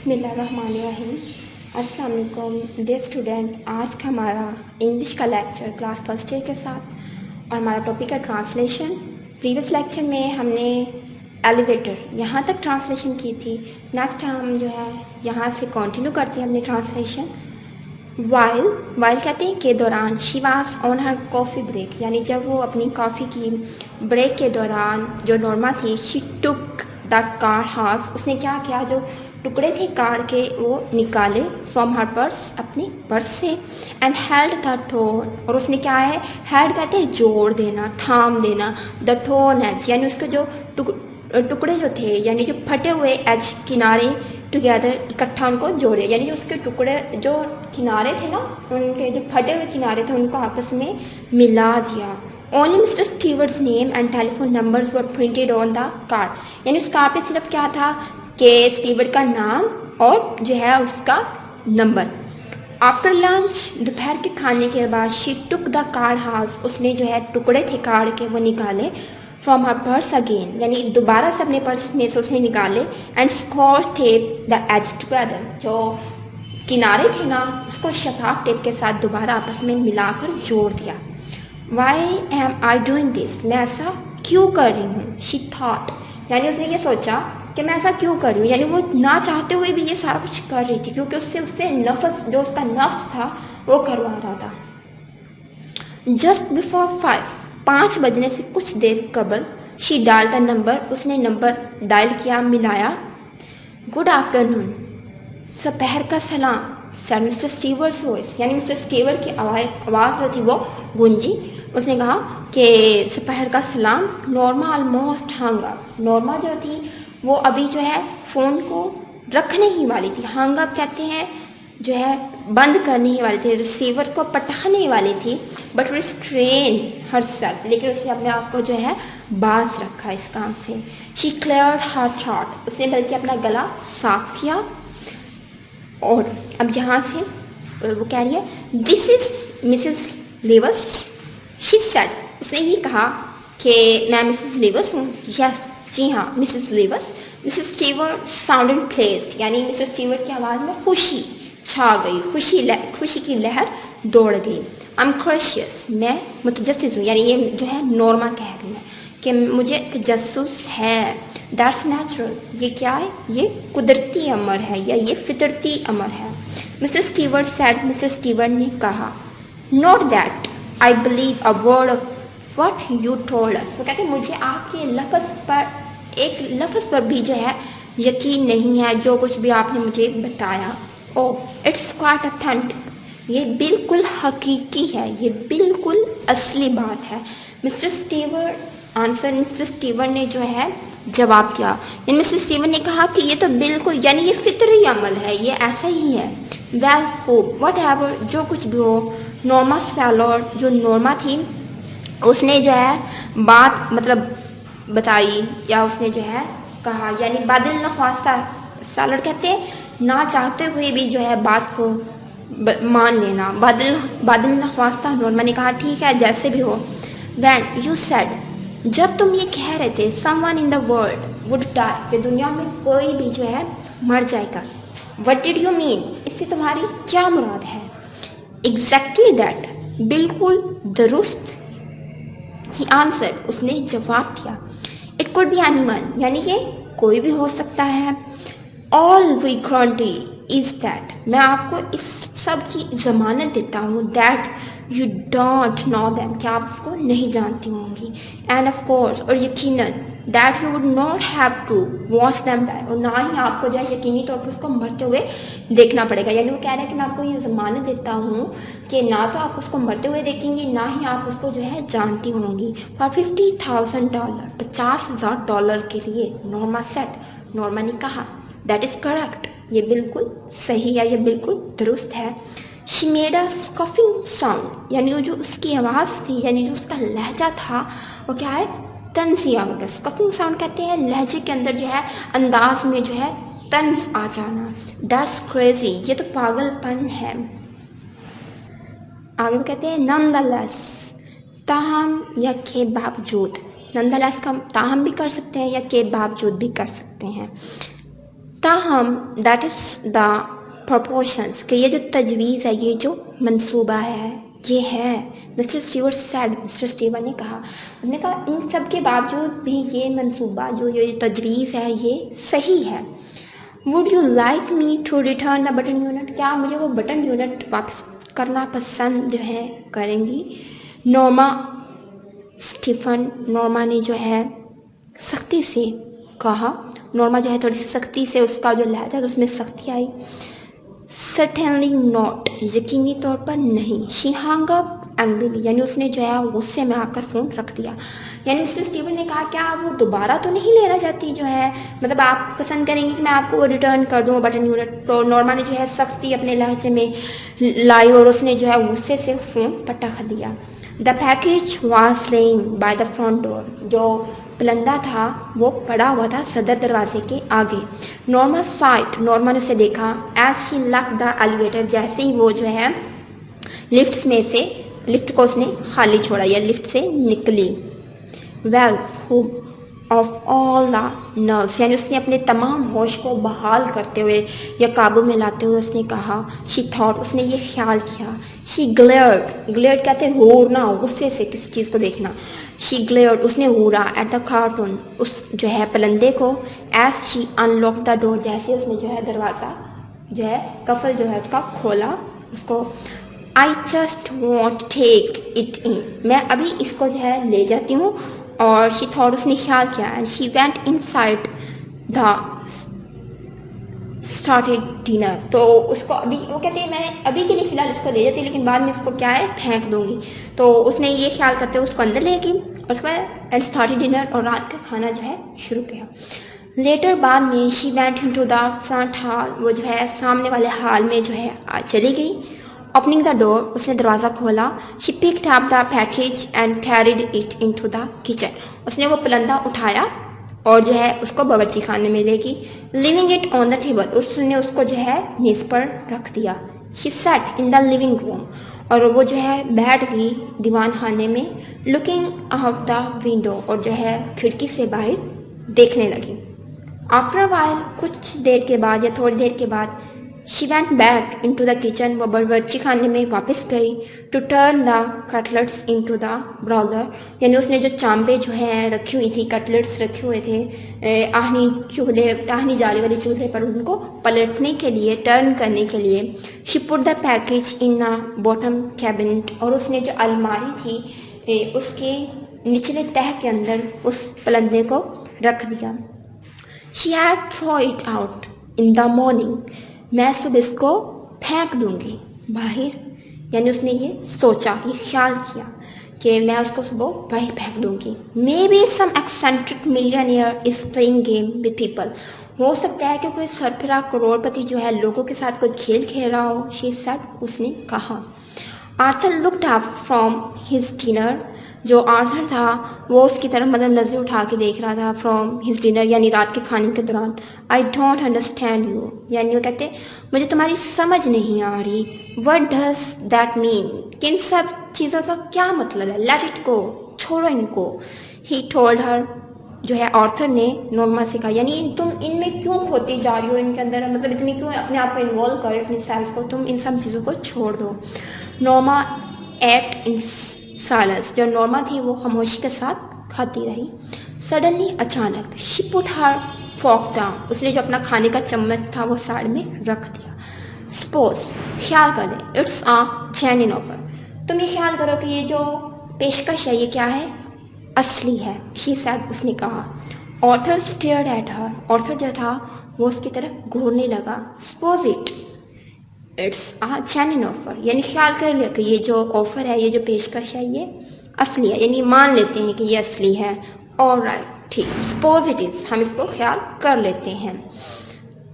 बिस्मिल्लाहिर्रहमानिर्रहीम। अस्सलाम वालेकुम डियर स्टूडेंट। आज का हमारा इंग्लिश का लेक्चर क्लास फर्स्ट ईयर के साथ और हमारा टॉपिक है ट्रांसलेशन। प्रीवियस लेक्चर में हमने एलिवेटर यहाँ तक ट्रांसलेशन की थी। नेक्स्ट हम जो है यहाँ से कंटिन्यू करते हैं अपनी ट्रांसलेशन। वाइल कहते हैं के दौरान। She was on her coffee break, यानी जब वो अपनी कॉफ़ी की ब्रेक के दौरान जो नॉर्मा थी, she took the card half, उसने क्या किया, जो टुकड़े थे कार्ड के वो निकाले फ्रॉम हर पर्स, अपनी पर्स से, एंड हेल्ड द टोन, और उसने क्या है, हेल्ड कहते हैं जोड़ देना, थाम देना, द टोन एज, यानी उसके जो टुकड़े जो थे, यानी जो फटे हुए एज किनारे, टुगेदर इकट्ठा उनको जोड़े, यानी जो उसके टुकड़े जो किनारे थे ना, उनके जो फटे हुए किनारे थे उनको आपस में मिला दिया। Only mister Stewart's name and telephone numbers were printed on the card, यानी उस कार्ड पे सिर्फ क्या था कि स्टीवर्ट का नाम और जो है उसका नंबर। आफ्टर लंच, दोपहर के खाने के बाद, she took the card half, उसने जो है टुकड़े थे कार्ड के वो निकाले फ्रॉम हर पर्स अगेन, यानी दोबारा से अपने पर्स में से उसने निकाले, and scotch tape the edge together, जो किनारे थे ना उसको शफाफ टेप के साथ दोबारा आपस में मिलाकर जोड़ दिया। Why am I doing this, मैं ऐसा क्यों कर रही हूँ। शी थॉट, यानी उसने ये सोचा कि मैं ऐसा क्यों कर रही हूँ, यानी वो ना चाहते हुए भी ये सारा कुछ कर रही थी, क्योंकि उससे नफस, जो उसका नफ्स था वो करवा रहा था। जस्ट बिफोर 5 बजने से कुछ देर कबल, शी डायल द नंबर, उसने नंबर डायल किया, मिलाया। गुड आफ्टरनून, दोपहर का सलाम, सर मिस्टर स्टीवर्ट्स वॉइस, यानी मिस्टर स्टीवर्ट की आवाज़ जो थी वो गूंजी। उसने कहा कि दोपहर का सलाम। Norma almost hung up, Norma जो थी वो अभी जो है फ़ोन को रखने ही वाली थी। हंग अप कहते हैं जो है बंद करने ही वाली थी, रिसीवर को पटाने ही वाली थी, बट रिस्ट्रेन हर सेल्फ, लेकिन उसने अपने आप को जो है बाज रखा इस काम से। शी क्लियर्ड हर थ्रोट, उसने बल्कि अपना गला साफ किया। और अब यहाँ से वो कह रही है, this is Mrs Lewis, she said, उसने ये कहा कि मैं मिसेस लेवस हूँ। यस, जी हाँ, Mrs Lewis. Mrs Stewart sounded placed, यानी मिसेस स्टीवर्ट की आवाज़ में खुशी छा गई, खुशी की लहर दौड़ गई। आई एम क्रेशियस, मैं मुतजस्सिस हूँ, यानी ये जो है नॉर्मा कह रही है कि मुझे तजस्सुस है। दैट्स नेचुरल, ये क्या है, ये कुदरती अमर है या ये फितरती अमर है। Mister Stewart said, mister Stewart ने कहा, note that I believe a word of what you told us, वो कहते हैं मुझे आपके लफ्ज़ पर, एक लफ्ज़ पर भी जो है यकीन नहीं है जो कुछ भी आपने मुझे बताया। ओह इट्स क्वाइट ऑथेंटिक, ये बिल्कुल हकीकी है, ये बिल्कुल असली बात है। Mister Stewart answer, mister Stewart ने जो है जवाब दिया, यानी मिस्टर स्टीवर्ट ने कहा कि ये तो बिल्कुल, यानी ये फितरी अमल है, ये ऐसा ही है। वेल होप वट एवर, जो कुछ भी हो। नॉर्मा स्वेलोड, जो नॉर्मा थी उसने जो है बात मतलब बताई, या उसने जो है कहा, यानी बादल नख्वास्ता, सैलड कहते हैं ना चाहते हुए भी जो है बात को मान लेना। बादल नख्वास्ता, नॉर्मा ने कहा ठीक है जैसे भी हो। वैन यू सेड, जब तुम ये कह रहे थे, someone in the world would die, कि दुनिया में कोई भी जो है मर जाएगा। व्हाट डिड यू मीन, इससे तुम्हारी क्या मुराद है। एग्जैक्टली दैट, बिल्कुल दुरुस्त। ही आंसर, उसने जवाब दिया। इट कुड बी एनीवन, यानी कि कोई भी हो सकता है। All we guarantee is that, मैं आपको इस सब की ज़मानत देता हूँ, that you don't know them, कि आप उसको नहीं जानती होंगी। एंड ऑफ कोर्स, और यकीनन, that you would not have to watch them die, और ना ही आपको जो है यकीनी तौर पर उसको मरते हुए देखना पड़ेगा। यानी वो कह रहे हैं कि मैं आपको ये ज़मानत देता हूँ कि ना तो आप उसको मरते हुए देखेंगी, ना ही आप उसको जो है जानती होंगी। फॉर $50,000, $50,000 के लिए। नॉर्मा सेड, नॉर्मा ने कहा, दैट इज़ करेक्ट, ये बिल्कुल सही है, ये बिल्कुल दुरुस्त है। शी मेड अ स्कॉफिंग साउंड, यानी वो जो उसकी आवाज़ थी, यानी जो उसका लहजा था वो क्या है, तंज़िया होगा। स्कॉफिंग साउंड कहते हैं लहजे के अंदर जो है अंदाज में जो है तंज आ जाना। दैट्स क्रेजी, ये तो पागलपन है। आगे वो कहते हैं नॉनदलेस, ताहम या के बावजूद। नॉनदलेस का ताहम भी कर सकते हैं या के बावजूद भी कर सकते हैं। ताहम दैट इज़ द प्रपोर्शंस कि ये जो तजवीज़ है, ये जो मंसूबा है, ये है। Mister Stewart sad, mister Stewart ने कहा, उसने कहा इन सब के बावजूद भी ये मंसूबा जो ये तजवीज़ है ये सही है। Would you like me to return the button unit, क्या मुझे वो बटन यूनिट वापस करना पसंद जो है करेंगी। नॉर्मा स्टीफन, नॉर्मा ने जो है सख्ती से कहा। नॉर्मा जो है थोड़ी सी सख्ती से, उसका जो लहजा था उसमें सख्ती आई। सर्टेनली नॉट, यकीनी तौर पर नहीं। शी हंग अप एंग्रीली, यानी उसने जो है गुस्से में आकर फ़ोन रख दिया। यानी मिस्टर स्टीवन ने कहा क्या वो दोबारा तो नहीं लेना चाहती जो है, मतलब आप पसंद करेंगे कि मैं आपको वो रिटर्न कर दूँ बटन यूनिट। तो नॉर्मा ने जो है सख्ती अपने लहजे में लाई और उसने जो है गुस्से से फ़ोन पटक दिया। The package was laying by the front door, जो पलंदा था वो पड़ा हुआ था सदर दरवाजे के आगे। नॉर्मा साइट, नॉर्मा ने उसे देखा। As she left the elevator, जैसे ही वो जो है लिफ्ट में से, लिफ्ट को उसने खाली छोड़ा या लिफ्ट से निकली। Well of all the nerves, यानी उसने अपने तमाम होश को बहाल करते हुए या काबू में लाते हुए उसने कहा, शी थॉट, उसने ये ख्याल किया। शी ग्लेयर्ड, ग्लेयर्ड कहते हैं घूरना, गुस्से से किसी चीज़ को देखना। शी ग्लेयर्ड, उसने घूरा एट द कार्टून, उस जो है पलंदे को। As she unlock the door, जैसे उसने जो है दरवाज़ा जो है कफल जो है उसका खोला उसको। I just want take it in, मैं अभी इसको जो है ले जाती हूँ। और शी थॉट, उसने ख्याल किया। And she went inside the started dinner, तो उसको अभी वो कहते हैं मैं अभी के लिए फ़िलहाल इसको ले जाती लेकिन बाद में इसको क्या है फेंक दूंगी। तो उसने ये ख्याल करते हुए उसको अंदर ले गई और उसके बाद एंड स्टार्टेड डिनर, और रात का खाना जो है शुरू किया। लेटर बाद में she went into the front hall, वो जो है सामने वाले हॉल में जो है चली गई। ओपनिंग द डोर, उसने दरवाज़ा खोला। She picked up the package and carried it into the kitchen, उसने वो पलंदा उठाया और जो है उसको बावर्ची खाने में लेगी। Living it on the table, उसने उसको जो है मेज़ पर रख दिया। She sat in the living room, और वो जो है बैठ गई दीवान खाने में। लुकिंग आउट द विंडो, और जो है खिड़की से बाहर देखने लगी। आफ्टर वाइल, कुछ देर के बाद या थोड़ी देर के बाद, she went back into the kitchen, वो बावर्ची खाने में वापस गई। To turn the cutlets into the broiler, यानी उसने जो चांबे जो है रखी हुई थी, कटलेट्स रखे हुए थे आहनी जाली वाले चूल्हे पर, उनको पलटने के लिए, टर्न करने के लिए। She put the package in a bottom cabinet, और उसने जो अलमारी थी उसके निचले तह के अंदर उस पलंदे को रख दिया। She had throw it out in the morning, मैं सुबह इसको फेंक दूंगी बाहर, यानी उसने ये सोचा, ये ख्याल किया कि मैं उसको सुबह बाहर फेंक दूंगी। Maybe some eccentric millionaire is playing game with people, हो सकता है कि कोई सरफिरा करोड़पति जो है लोगों के साथ कोई खेल खेल रहा हो। शी सेड, उसने कहा। Arthur looked up from his dinner, जो आर्थर था वो उसकी तरफ मतलब नज़र उठा के देख रहा था। फ्रॉम हिज डिनर यानी रात के खाने के दौरान। आई डोंट अंडरस्टैंड यू, यानी वो कहते मुझे तुम्हारी समझ नहीं आ रही। व्हाट डज दैट मीन, कि इन सब चीज़ों का क्या मतलब है। लेट इट गो, छोड़ो इनको। ही टोल्ड हर, जो है आर्थर ने नॉर्मा से कहा, यानी तुम इनमें क्यों खोती जा रही हो, इनके अंदर मतलब इतनी क्यों अपने आप को इन्वॉल्व करो, अपनी सेल्फ को, तुम इन सब चीज़ों को छोड़ दो। नॉर्मा एट इन साइलेंस, जो नॉर्मा थी वो खामोशी के साथ खाती रही। सडनली, अचानक, she put her fork down, उसने जो अपना खाने का चम्मच था वो साइड में रख दिया। सपोज, ख्याल करें, इट्स अ जेन्युइन ऑफर, तुम ये ख्याल करो कि ये जो पेशकश है ये क्या है, असली है। शी सेड, उसने कहा। Arthur stared at her, Arthur जो था वो उसकी तरफ घूरने लगा। Suppose it's a genuine offer, यानी ख्याल कर लिया कि ये जो ऑफर है, ये जो पेशकश है ये असली है, यानी मान लेते हैं कि ये असली है। ऑलराइट, ठीक, सपोज इट इज़, हम इसको ख्याल कर लेते हैं।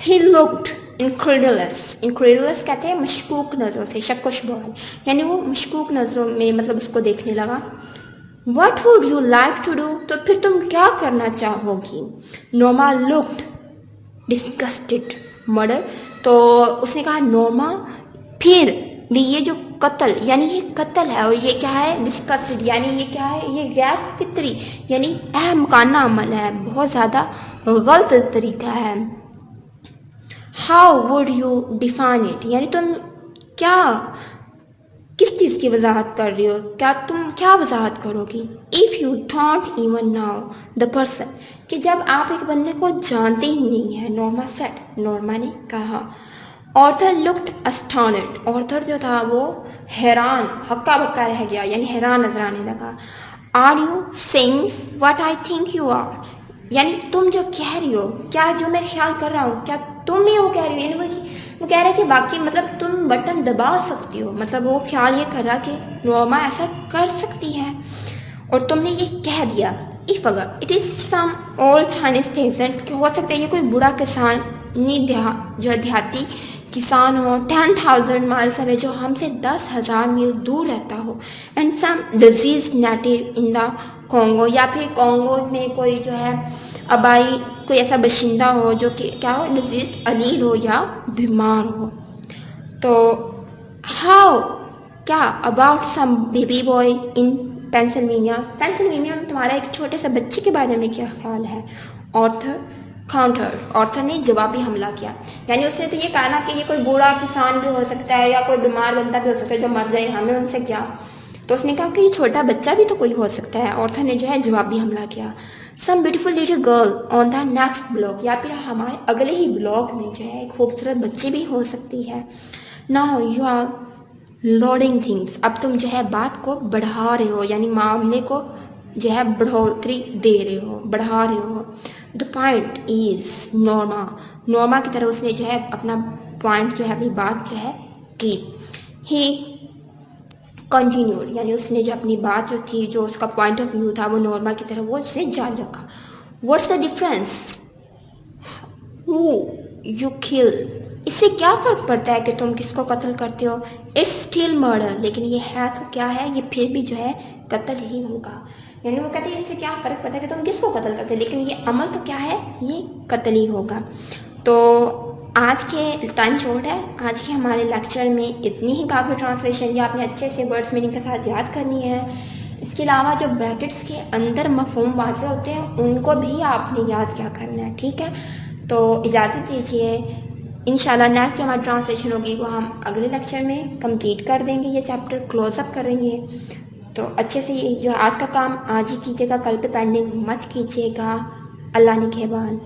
ही लुक्ड इनक्रेडुलस, इनक्रेडुलस कहते हैं मशकूक नज़रों से, शक व शुबह, यानी वो मशकूक नज़रों में मतलब उसको देखने लगा। What would you like to do, तो फिर तुम क्या करना चाहोगी। नॉर्मा लुक्ड डिस्गस्टेड मर्डर, तो उसने कहा नॉर्मा फिर भी ये जो कत्ल, यानी ये कत्ल है और ये क्या है, डिस्गस्टेड, यानी ये क्या है, ये गैर फितरी यानी अहमकाना अमल है, बहुत ज़्यादा गलत तरीका है। How would you define it, यानी तुम क्या किस चीज़ की वजाहत कर रही हो, क्या तुम क्या वजाहत करोगी। If you don't even now the person, कि जब आप एक बंदे को जानते ही नहीं है। नॉर्मा सेड, नॉर्मा ने कहा। ऑर्थर लुक्ड अस्टॉनिड, ऑर्थर जो था वो हैरान हक्का बक्का रह गया, यानी हैरान नजर आने लगा। Are you saying what I think you are, यानी तुम जो कह रही हो, क्या जो मैं ख्याल कर रहा हूँ क्या तुम भी वो कह रही हो। यानी वो कह रहा है कि बाकी मतलब तुम बटन दबा सकती हो, मतलब वो ख्याल ये कर रहा कि नॉर्मा ऐसा कर सकती है और तुमने ये कह दिया। इफ अगर it is some old Chinese peasant, हो सकता है ये कोई बूढ़ा किसान जो देहाती किसान हो 10,000 माइल्स अवे, जो हमसे 10,000 मील दूर रहता हो। And some disease native in the Congo, या फिर कॉन्गो में कोई जो है आबाई कोई ऐसा बशिंदा हो जो कि क्या हो, डिजीज अलील हो या बीमार हो। तो हाउ क्या about some baby boy in Pennsylvania, Pennsylvania में तुम्हारा एक छोटे से बच्चे के बारे में क्या ख्याल है। ऑर्थर काउंटर, ऑर्थर ने जवाबी हमला किया, यानी उसने तो ये कहा ना कि ये कोई बूढ़ा किसान भी हो सकता है या कोई बीमार बंदा भी हो सकता है जो मर जाए, हमें उनसे क्या। तो उसने कहा कि ये छोटा बच्चा भी तो कोई हो सकता है। ऑर्थर ने जो है जवाबी हमला किया। Some beautiful little girl on the next block, या फिर हमारे अगले ही ब्लॉक में जो है खूबसूरत बच्चे भी हो सकती है। Now you are loading things, अब तुम जो है बात को बढ़ा रहे हो, यानी मामले को जो है बढ़ोतरी दे रहे हो, बढ़ा रहे हो। The point is Norma, Norma की तरह उसने जो है अपना पॉइंट जो है अपनी बात जो है की। ही कंटिन्यूड, यानी उसने जो अपनी बात जो थी, जो उसका पॉइंट ऑफ व्यू था वो नॉर्मा की तरह वो उसने जारी रखा। What's the difference who you kill, इससे क्या फ़र्क पड़ता है कि तुम किसको कत्ल करते हो। इट्स स्टिल मर्डर, लेकिन ये है तो क्या है, ये फिर भी जो है कत्ल ही होगा। यानी वो कहते हैं इससे क्या फ़र्क पड़ता है कि तुम किसको कत्ल करते हो, लेकिन ये अमल तो क्या है, ये कत्ल ही होगा। तो आज के टाइम शॉर्ट है, आज के हमारे लेक्चर में इतनी ही काफ़ी ट्रांसलेशन या आपने अच्छे से वर्ड्स मीनिंग के साथ याद करनी है। इसके अलावा जो ब्रैकेट्स के अंदर मफहूम वाज़े होते हैं उनको भी आपने याद क्या करना है, ठीक है। तो इजाज़त दीजिए, इंशाल्लाह नेक्स्ट जो हमारी ट्रांसलेशन होगी वो हम अगले लेक्चर में कंप्लीट कर देंगे, ये चैप्टर क्लोज अप कर देंगे। तो अच्छे से ये जो आज का काम आज ही कीजिएगा, कल पे पेंडिंग मत कीजिएगा। अल्लाह निगहबान।